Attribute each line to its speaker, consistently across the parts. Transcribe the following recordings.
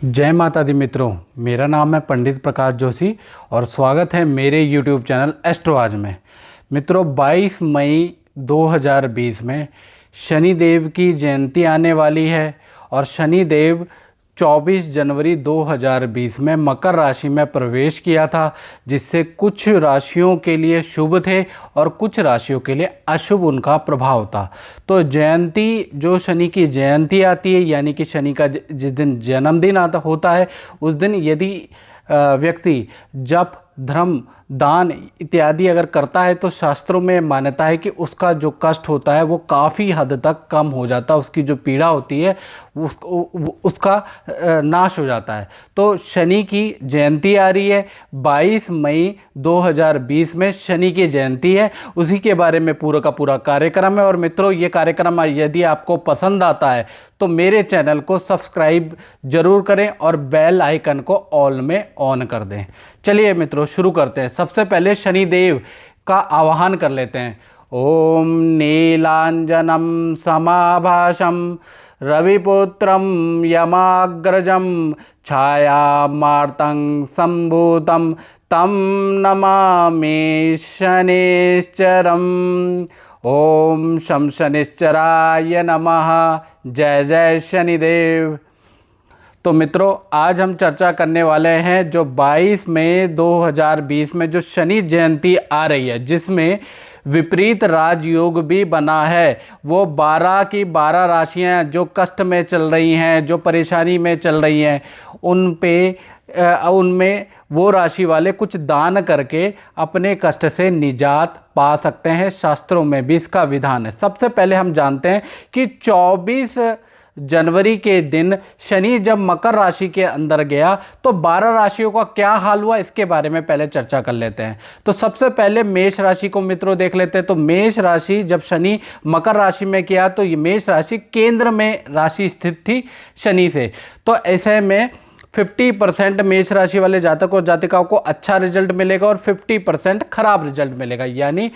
Speaker 1: जय माता दी मित्रों, मेरा नाम है पंडित प्रकाश जोशी और स्वागत है मेरे YouTube चैनल एस्ट्रोआज में। मित्रों, 22 मई 2020 में शनिदेव की जयंती आने वाली है और शनिदेव 24 जनवरी 2020 में मकर राशि में प्रवेश किया था, जिससे कुछ राशियों के लिए शुभ थे और कुछ राशियों के लिए अशुभ उनका प्रभाव था। तो जयंती, जो शनि की जयंती आती है, यानी कि शनि का जिस दिन जन्मदिन होता है, उस दिन यदि व्यक्ति जप, धर्म, दान इत्यादि अगर करता है तो शास्त्रों में मान्यता है कि उसका जो कष्ट होता है वो काफ़ी हद तक कम हो जाता है, उसकी जो पीड़ा होती है उसका नाश हो जाता है। तो शनि की जयंती आ रही है, 22 मई 2020 में शनि की जयंती है। उसी के बारे में पूरा का पूरा कार्यक्रम है। और मित्रों, ये कार्यक्रम यदि आपको पसंद आता है तो मेरे चैनल को सब्सक्राइब जरूर करें और बेल आइकन को ऑल में ऑन कर दें। चलिए मित्रों, शुरू करते हैं। सबसे पहले शनिदेव का आवाहन कर लेते हैं। ओम नीलांजनम समाभाषम रविपुत्रम यमाग्रजम छायामार्तं संभूतं तम नमामि शनिश्चरम्। ओम शं शनिश्चराय नमः। जय जय शनिदेव। तो मित्रों, आज हम चर्चा करने वाले हैं जो 22 मई 2020 में जो शनि जयंती आ रही है, जिसमें विपरीत राजयोग भी बना है। वो 12 की 12 राशियां जो कष्ट में चल रही हैं, जो परेशानी में चल रही हैं, उनमें वो राशि वाले कुछ दान करके अपने कष्ट से निजात पा सकते हैं। शास्त्रों में भी इसका विधान है। सबसे पहले हम जानते हैं कि 24 जनवरी के दिन शनि जब मकर राशि के अंदर गया तो 12 राशियों का क्या हाल हुआ, इसके बारे में पहले चर्चा कर लेते हैं। तो सबसे पहले मेष राशि को मित्रों देख लेते हैं। तो मेष राशि जब शनि मकर राशि में गया तो ये मेष राशि केंद्र में राशि स्थित थी शनि से। तो ऐसे में 50% मेष राशि वाले जातक और जातिकाओं को अच्छा रिजल्ट मिलेगा और 50% खराब रिजल्ट मिलेगा। यानी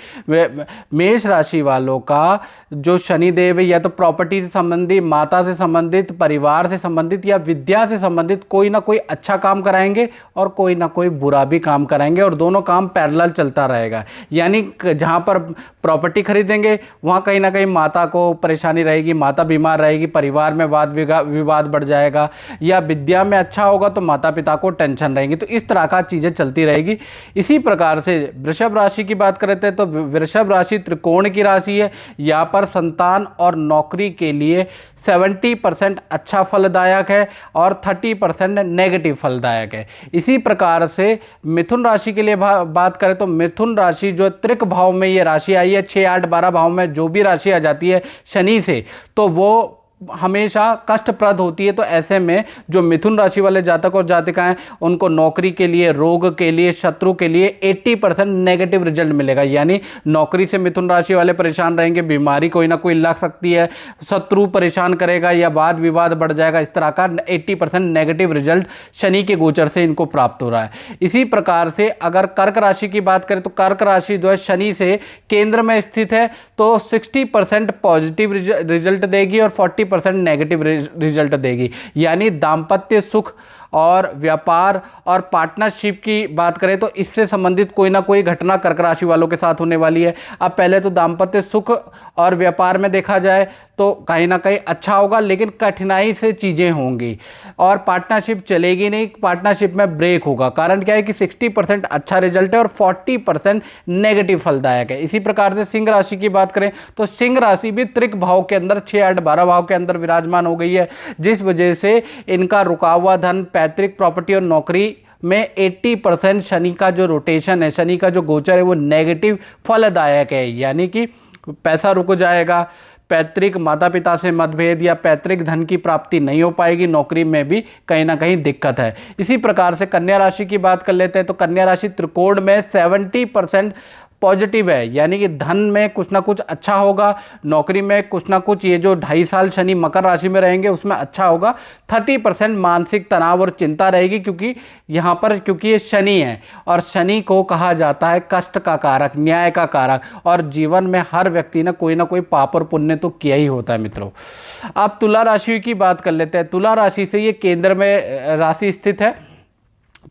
Speaker 1: मेष राशि वालों का जो शनिदेव है, या तो प्रॉपर्टी से संबंधित, माता से संबंधित, परिवार से संबंधित या विद्या से संबंधित कोई ना कोई अच्छा काम कराएंगे और कोई ना कोई बुरा भी काम कराएंगे, और दोनों काम पैरेलल चलता रहेगा। यानी जहाँ पर प्रॉपर्टी खरीदेंगे वहाँ कहीं ना कहीं माता को परेशानी रहेगी, माता बीमार रहेगी, परिवार में वाद विवाद बढ़ जाएगा, या विद्या में अच्छा होगा तो माता पिता को टेंशन रहेगी। तो इस तरह का चीजें चलती रहेगी। इसी प्रकार से वृषभ राशि की बात करते हैं तो वृषभ राशि त्रिकोण की राशि है। यहाँ पर संतान और नौकरी के लिए 70% अच्छा फलदायक है और 30% नेगेटिव फलदायक है। इसी प्रकार से मिथुन राशि के लिए बात करें तो मिथुन राशि जो त्रिक भाव में ये राशि आई है, 6, 8, 12 भाव में जो भी राशि आ जाती है शनि से, तो वो हमेशा कष्टप्रद होती है। तो ऐसे में जो मिथुन राशि वाले जातक और जातिकाएं, उनको नौकरी के लिए, रोग के लिए, शत्रु के लिए 80% नेगेटिव रिजल्ट मिलेगा। यानी नौकरी से मिथुन राशि वाले परेशान रहेंगे, बीमारी कोई ना कोई लग सकती है, शत्रु परेशान करेगा या वाद विवाद बढ़ जाएगा। इस तरह का 80% नेगेटिव रिजल्ट शनि के गोचर से इनको प्राप्त हो रहा है। इसी प्रकार से अगर कर्क राशि की बात करें तो कर्क राशि जो है शनि से केंद्र में स्थित है, तो 60% पॉजिटिव रिजल्ट देगी और 40% नेगेटिव रिजल्ट देगी। यानी दाम्पत्य सुख और व्यापार और पार्टनरशिप की बात करें तो इससे संबंधित कोई ना कोई घटना कर्क राशि वालों के साथ होने वाली है। अब पहले तो दाम्पत्य सुख और व्यापार में देखा जाए तो कहीं ना कहीं अच्छा होगा, लेकिन कठिनाई से चीज़ें होंगी और पार्टनरशिप चलेगी नहीं, पार्टनरशिप में ब्रेक होगा। कारण क्या है कि 60% अच्छा रिजल्ट है और 40% नेगेटिव फलदायक है। इसी प्रकार से सिंह राशि की बात करें तो सिंह राशि भी त्रिक भाव के अंदर 6, 8, 12 भाव के अंदर विराजमान हो गई है, जिस वजह से इनका रुका हुआ धन, पैतृक प्रॉपर्टी और नौकरी में 80% शनि का जो रोटेशन है, शनि का जो गोचर है वो नेगेटिव फलदायक है। यानी कि पैसा रुक जाएगा, पैतृक माता पिता से मतभेद या पैतृक धन की प्राप्ति नहीं हो पाएगी, नौकरी में भी कहीं ना कहीं दिक्कत है। इसी प्रकार से कन्या राशि की बात कर लेते हैं तो कन्या राशि त्रिकोण में 70% पॉजिटिव है, यानी कि धन में कुछ ना कुछ अच्छा होगा, नौकरी में कुछ ना कुछ, ये जो 2.5 साल शनि मकर राशि में रहेंगे उसमें अच्छा होगा। 30% मानसिक तनाव और चिंता रहेगी, क्योंकि यहाँ पर क्योंकि ये शनि है और शनि को कहा जाता है कष्ट का कारक, न्याय का कारक, और जीवन में हर व्यक्ति ने कोई ना कोई पाप और पुण्य तो किया ही होता है मित्रों। अब तुला राशि की बात कर लेते हैं। तुला राशि से ये केंद्र में राशि स्थित है,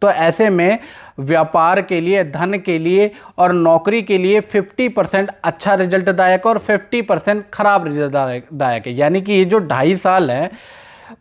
Speaker 1: तो ऐसे में व्यापार के लिए, धन के लिए और नौकरी के लिए 50% अच्छा रिजल्ट दायक और 50% खराब रिजल्ट दायक है। यानी कि ये जो 2.5 साल है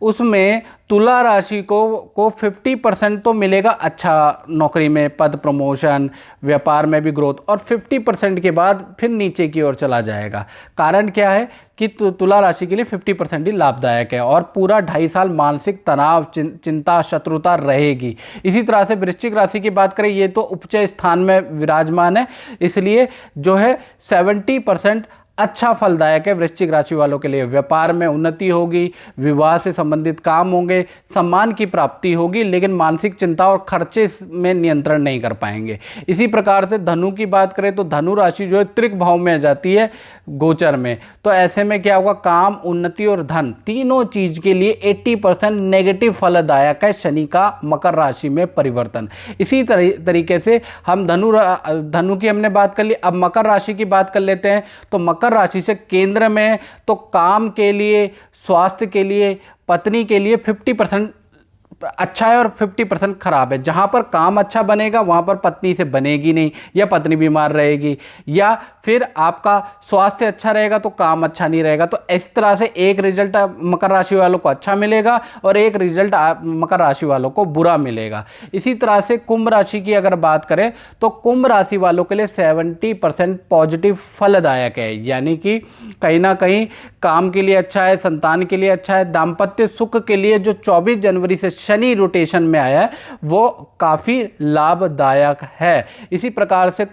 Speaker 1: उसमें तुला राशि को 50% तो मिलेगा अच्छा, नौकरी में पद प्रमोशन, व्यापार में भी ग्रोथ, और 50% के बाद फिर नीचे की ओर चला जाएगा। कारण क्या है कि तुला राशि के लिए 50% ही लाभदायक है और पूरा 2.5 साल मानसिक तनाव, चिंता, शत्रुता रहेगी। इसी तरह से वृश्चिक राशि की बात करें, ये तो उच्च स्थान में विराजमान है, इसलिए जो है 70% अच्छा फलदायक है वृश्चिक राशि वालों के लिए। व्यापार में उन्नति होगी, विवाह से संबंधित काम होंगे, सम्मान की प्राप्ति होगी, लेकिन मानसिक चिंता और खर्चे में नियंत्रण नहीं कर पाएंगे। इसी प्रकार से धनु की बात करें तो धनु राशि जो है त्रिक भाव में आ जाती है गोचर में, तो ऐसे में क्या होगा, काम, उन्नति और धन तीनों चीज के लिए 80% नेगेटिव फलदायक है शनि का मकर राशि में परिवर्तन। इसी तरीके से हम धनु की हमने बात कर ली, अब मकर राशि की बात कर लेते हैं। तो मकर राशि से केंद्र में तो काम के लिए, स्वास्थ्य के लिए, पत्नी के लिए 50% अच्छा है और 50% खराब है। जहां पर काम अच्छा बनेगा वहां पर पत्नी से बनेगी नहीं, या पत्नी बीमार रहेगी, या फिर आपका स्वास्थ्य अच्छा रहेगा तो काम अच्छा नहीं रहेगा। तो इस तरह से एक रिजल्ट मकर राशि वालों को अच्छा मिलेगा और एक रिजल्ट मकर राशि वालों को बुरा मिलेगा। इसी तरह से कुंभ राशि की अगर बात करें तो कुंभ राशि वालों के लिए 70% पॉजिटिव फलदायक है, यानी कि कहीं ना कहीं काम के लिए अच्छा है, संतान के लिए अच्छा है, दाम्पत्य सुख के लिए जो 24 जनवरी से शनि रोटेशन में आया है वो काफ़ी लाभदायक है। इसी प्रकार से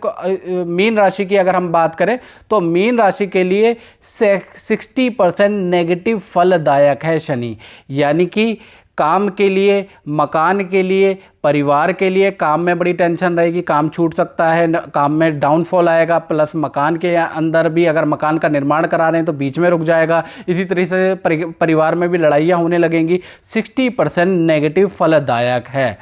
Speaker 1: मीन राशि की अगर हम बात करें तो मीन राशि के लिए 60% नेगेटिव फलदायक है शनि, यानी कि काम के लिए, मकान के लिए, परिवार के लिए काम में बड़ी टेंशन रहेगी, काम छूट सकता है, काम में डाउनफॉल आएगा, प्लस मकान के अंदर भी अगर मकान का निर्माण करा रहे हैं तो बीच में रुक जाएगा। इसी तरीके से परिवार में भी लड़ाइयाँ होने लगेंगी। 60% नेगेटिव फलदायक है।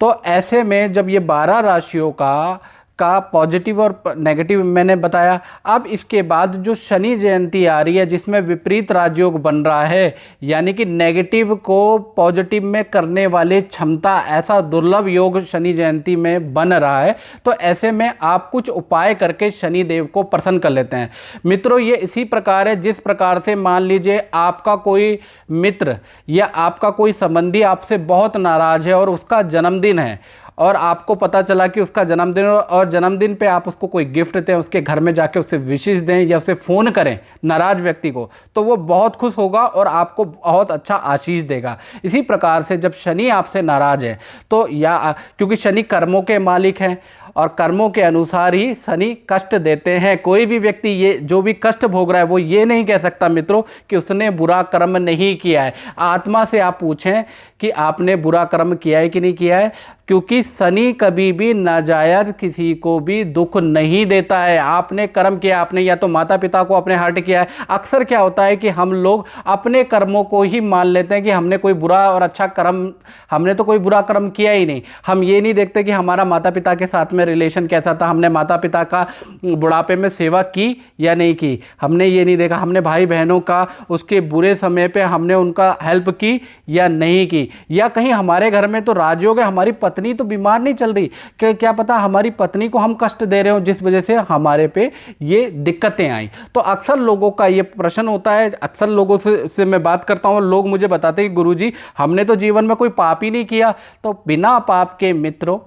Speaker 1: तो ऐसे में जब ये 12 राशियों का पॉजिटिव और नेगेटिव मैंने बताया, अब इसके बाद जो शनि जयंती आ रही है जिसमें विपरीत राजयोग बन रहा है, यानी कि नेगेटिव को पॉजिटिव में करने वाले क्षमता, ऐसा दुर्लभ योग शनि जयंती में बन रहा है। तो ऐसे में आप कुछ उपाय करके शनि देव को प्रसन्न कर लेते हैं। मित्रों, ये इसी प्रकार है जिस प्रकार से मान लीजिए आपका कोई मित्र या आपका कोई संबंधी आपसे बहुत नाराज है और उसका जन्मदिन है और आपको पता चला कि उसका जन्मदिन, और जन्मदिन पे आप उसको कोई गिफ्ट दें, उसके घर में जाके उससे विशेष दें या उसे फ़ोन करें नाराज व्यक्ति को, तो वो बहुत खुश होगा और आपको बहुत अच्छा आशीष देगा। इसी प्रकार से जब शनि आपसे नाराज है तो क्योंकि शनि कर्मों के मालिक हैं और कर्मों के अनुसार ही शनि कष्ट देते हैं। कोई भी व्यक्ति ये जो भी कष्ट भोग रहा है वो ये नहीं कह सकता मित्रों कि उसने बुरा कर्म नहीं किया है। आत्मा से आप पूछें कि आपने बुरा कर्म किया है कि नहीं किया है, क्योंकि शनि कभी भी नाजायज किसी को भी दुख नहीं देता है। आपने कर्म किया, आपने या तो माता पिता को अपने हर्ट किया है। अक्सर क्या होता है कि हम लोग अपने कर्मों को ही मान लेते हैं कि हमने कोई बुरा और अच्छा कर्म, हमने तो कोई बुरा कर्म किया ही नहीं। हम ये नहीं देखते कि हमारा माता पिता के साथ में रिलेशन कैसा था, हमने माता पिता का बुढ़ापे में सेवा की या नहीं की, हमने ये नहीं देखा, हमने भाई बहनों का उसके बुरे समय पे हमने उनका हेल्प की या नहीं की, या कहीं हमारे घर में तो राजयोग है, हमारी पत्नी तो बीमार नहीं चल रही, क्या पता हमारी पत्नी को हम कष्ट दे रहे हो जिस वजह से हमारे पे ये दिक्कतें आई। तो अक्सर लोगों का ये प्रश्न होता है, अक्सर लोगों से मैं बात करता हूँ, लोग मुझे बताते हैं कि गुरुजी हमने तो जीवन में कोई पाप ही नहीं किया। तो बिना पाप के मित्रों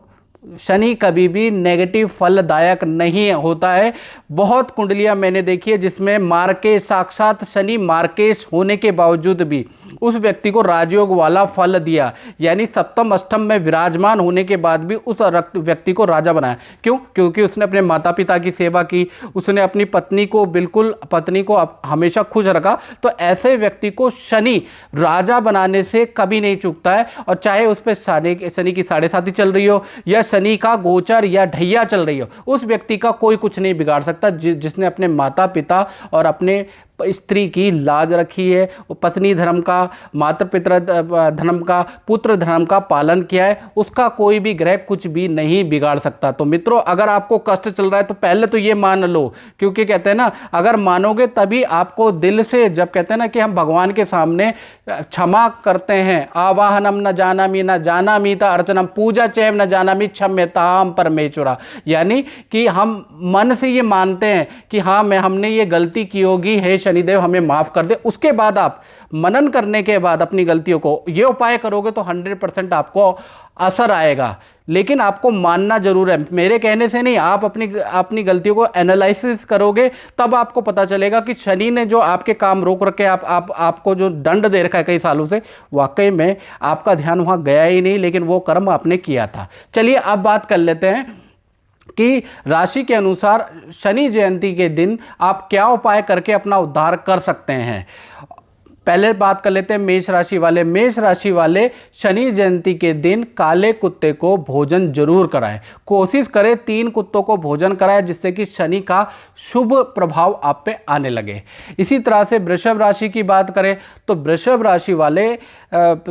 Speaker 1: शनि कभी भी नेगेटिव फलदायक नहीं होता है। बहुत कुंडलियां मैंने देखी है जिसमें मार्केश, साक्षात शनि मार्केश होने के बावजूद भी उस व्यक्ति को राजयोग वाला फल दिया, यानी सप्तम अष्टम में विराजमान होने के बाद भी उस व्यक्ति को राजा बनाया। क्यों? क्योंकि उसने अपने माता पिता की सेवा की, उसने अपनी पत्नी को हमेशा खुश रखा। तो ऐसे व्यक्ति को शनि राजा बनाने से कभी नहीं चूकता है, और चाहे उस पर शनि की 7.5 चल रही हो या शनि का गोचर या ढैया चल रही हो, उस व्यक्ति का कोई कुछ नहीं बिगाड़ सकता। जिसने अपने माता पिता और अपने स्त्री की लाज रखी है, वो पत्नी धर्म का, माता पिता धर्म का, पुत्र धर्म का पालन किया है, उसका कोई भी ग्रह कुछ भी नहीं बिगाड़ सकता। तो मित्रों, अगर आपको कष्ट चल रहा है तो पहले तो ये मान लो, क्योंकि कहते हैं ना, अगर मानोगे तभी आपको दिल से, जब कहते हैं ना कि हम भगवान के सामने क्षमा करते हैं, आवाहनम न जानामि न जानामीता अर्चनम पूजा चैव न जानामि क्षम्यताम परमेश्वरा, यानी कि हम मन से ये मानते हैं कि हाँ हमने ये गलती की होगी, है शनिदेव हमें माफ़ कर दे। उसके बाद आप मनन करने के बाद अपनी गलतियों को ये उपाय करोगे तो 100% आपको असर आएगा। लेकिन आपको मानना जरूर है, मेरे कहने से नहीं, आप अपनी गलतियों को एनालिसिस करोगे तब आपको पता चलेगा कि शनि ने जो आपके काम रोक रखे, आपको जो दंड दे रखा है कई सालों से, वाकई में आपका ध्यान वहाँ गया ही नहीं, लेकिन वो कर्म आपने किया था। चलिए अब बात कर लेते हैं कि राशि के अनुसार शनि जयंती के दिन आप क्या उपाय करके अपना उद्धार कर सकते हैं। पहले बात कर लेते हैं मेष राशि वाले। मेष राशि वाले शनि जयंती के दिन काले कुत्ते को भोजन जरूर कराएं। कोशिश करें 3 कुत्तों को भोजन कराएं, जिससे कि शनि का शुभ प्रभाव आप पे आने लगे। इसी तरह से वृषभ राशि की बात करें तो वृषभ राशि वाले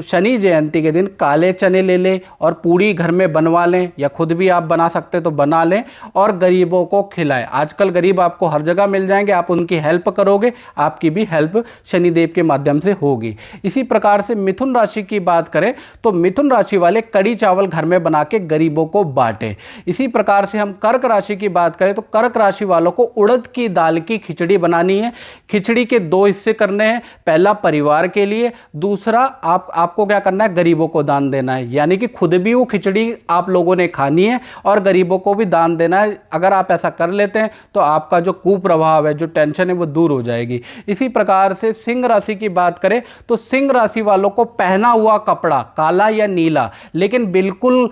Speaker 1: शनि जयंती के दिन काले चने ले लें और पूड़ी घर में बनवा लें, या खुद भी आप बना सकते तो बना लें, और गरीबों को खिलाएं। आजकल गरीब आपको हर जगह मिल जाएंगे, आप उनकी हेल्प करोगे, आपकी भी हेल्प शनिदेव के माध्यम से होगी। इसी प्रकार से मिथुन राशि की बात करें तो मिथुन राशि वाले कड़ी चावल घर में बना के गरीबों को बांटें। इसी प्रकार से हम कर्क राशि की बात करें तो कर्क राशि वालों को उड़द की दाल की खिचड़ी बनानी है। खिचड़ी के 2 हिस्से करने हैं, पहला परिवार के लिए, दूसरा आपको क्या करना है, गरीबों को दान देना है। यानी कि खुद भी वो खिचड़ी आप लोगों ने खानी है और गरीबों को भी दान देना है। अगर आप ऐसा कर लेते हैं तो आपका जो कुप्रभाव है, जो टेंशन है, वो दूर हो जाएगी। इसी प्रकार से सिंह राशि की बात करें तो सिंह राशि वालों को पहना हुआ कपड़ा काला या नीला, लेकिन बिल्कुल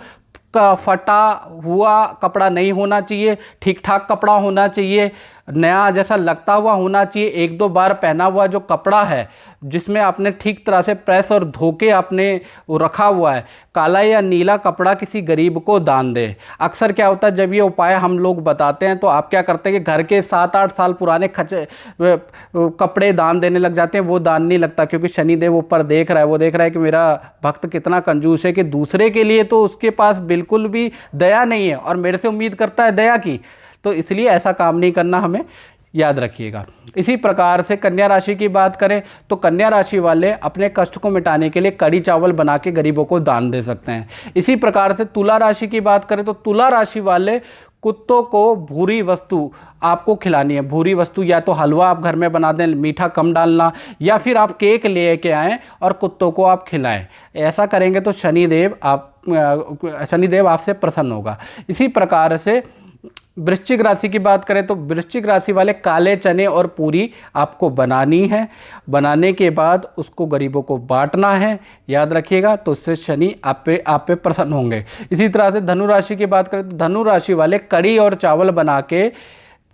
Speaker 1: का फटा हुआ कपड़ा नहीं होना चाहिए, ठीक ठाक कपड़ा होना चाहिए, नया जैसा लगता हुआ होना चाहिए। 1-2 बार पहना हुआ जो कपड़ा है, जिसमें आपने ठीक तरह से प्रेस और धो के आपने वो रखा हुआ है, काला या नीला कपड़ा किसी गरीब को दान दे। अक्सर क्या होता है, जब ये उपाय हम लोग बताते हैं तो आप क्या करते हैं कि घर के 7-8 साल पुराने कपड़े दान देने लग जाते हैं। वो दान नहीं लगता, क्योंकि शनिदेव ऊपर देख रहा है, वो देख रहा है कि मेरा भक्त कितना कंजूस है, कि दूसरे के लिए तो उसके पास बिल्कुल भी दया नहीं है और मेरे से उम्मीद करता है दया की। तो इसलिए ऐसा काम नहीं करना, हमें याद रखिएगा। इसी प्रकार से कन्या राशि की बात करें तो कन्या राशि वाले अपने कष्ट को मिटाने के लिए कड़ी चावल बना के गरीबों को दान दे सकते हैं। इसी प्रकार से तुला राशि की बात करें तो तुला राशि वाले कुत्तों को भूरी वस्तु आपको खिलानी है। भूरी वस्तु, या तो हलवा आप घर में बना दें, मीठा कम डालना, या फिर आप केक ले के आएँ और कुत्तों को आप खिलाएं। ऐसा करेंगे तो शनिदेव आपसे प्रसन्न होगा। इसी प्रकार से वृश्चिक राशि की बात करें तो वृश्चिक राशि वाले काले चने और पूरी आपको बनानी है। बनाने के बाद उसको गरीबों को बांटना है, याद रखिएगा, तो उससे शनि आप पे प्रसन्न होंगे। इसी तरह से धनु राशि की बात करें तो धनु राशि वाले कड़ी और चावल बना के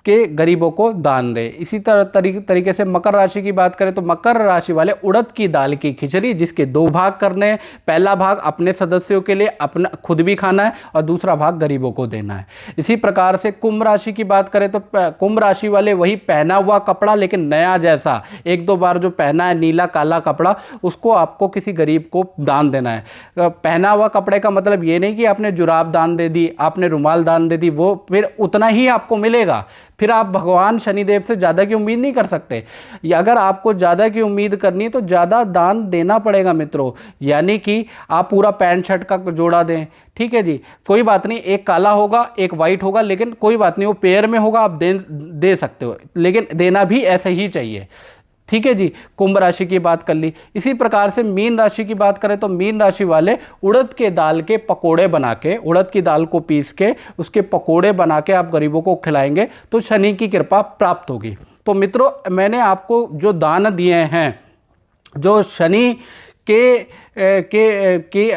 Speaker 1: गरीबों को दान दे। इसी तरीके से मकर राशि की बात करें तो मकर राशि वाले उड़द की दाल की खिचड़ी, जिसके 2 भाग करने हैं। पहला भाग अपने सदस्यों के लिए, अपना खुद भी खाना है, और दूसरा भाग गरीबों को देना है। इसी प्रकार से कुंभ राशि की बात करें तो कुंभ राशि वाले वही पहना हुआ कपड़ा, लेकिन नया जैसा 1-2 बार जो पहना है नीला काला कपड़ा, उसको आपको किसी गरीब को दान देना है। पहना हुआ कपड़े का मतलब ये नहीं कि आपने जुराब दान दे दी, आपने रुमाल दान दे दी, वो फिर उतना ही आपको मिलेगा। फिर आप भगवान शनिदेव से ज़्यादा की उम्मीद नहीं कर सकते। या अगर आपको ज़्यादा की उम्मीद करनी है तो ज़्यादा दान देना पड़ेगा मित्रों। यानी कि आप पूरा पैंट शर्ट का जोड़ा दें, ठीक है जी, कोई बात नहीं, एक काला होगा एक वाइट होगा, लेकिन कोई बात नहीं, वो पेयर में होगा, आप दे सकते हो, लेकिन देना भी ऐसे ही चाहिए, ठीक है जी। कुंभ राशि की बात कर ली। इसी प्रकार से मीन राशि की बात करें तो मीन राशि वाले उड़द के दाल के पकोड़े बना के, उड़द की दाल को पीस के उसके पकोड़े बना के आप गरीबों को खिलाएंगे तो शनि की कृपा प्राप्त होगी। तो मित्रों, मैंने आपको जो दान दिए हैं, जो शनि के के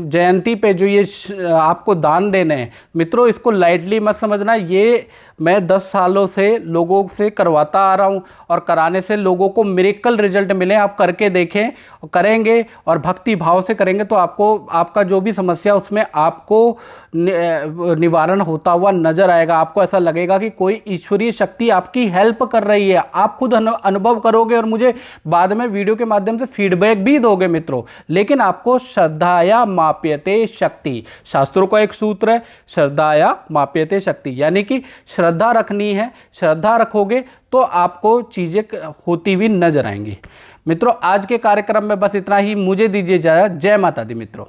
Speaker 1: जयंती पे जो ये आपको दान देने हैं मित्रों, इसको लाइटली मत समझना। ये मैं 10 सालों से लोगों से करवाता आ रहा हूँ और कराने से लोगों को मिरेकल रिजल्ट मिले। आप करके देखें, करेंगे और भक्ति भाव से करेंगे तो आपको आपका जो भी समस्या उसमें आपको निवारण होता हुआ नजर आएगा। आपको ऐसा लगेगा कि कोई ईश्वरीय शक्ति आपकी हेल्प कर रही है। आप खुद अनुभव करोगे और मुझे बाद में वीडियो के माध्यम से फीडबैक भी दोगे मित्रों। लेकिन आपको श्रद्धाया माप्यते शक्ति, शास्त्रों का एक सूत्र है, श्रद्धाया माप्यते शक्ति, यानी कि श्रद्धा रखनी है। श्रद्धा रखोगे तो आपको चीजें होती हुई नजर आएंगी। मित्रों आज के कार्यक्रम में बस इतना ही। मुझे दीजिए इजाजत। जय माता दी मित्रों।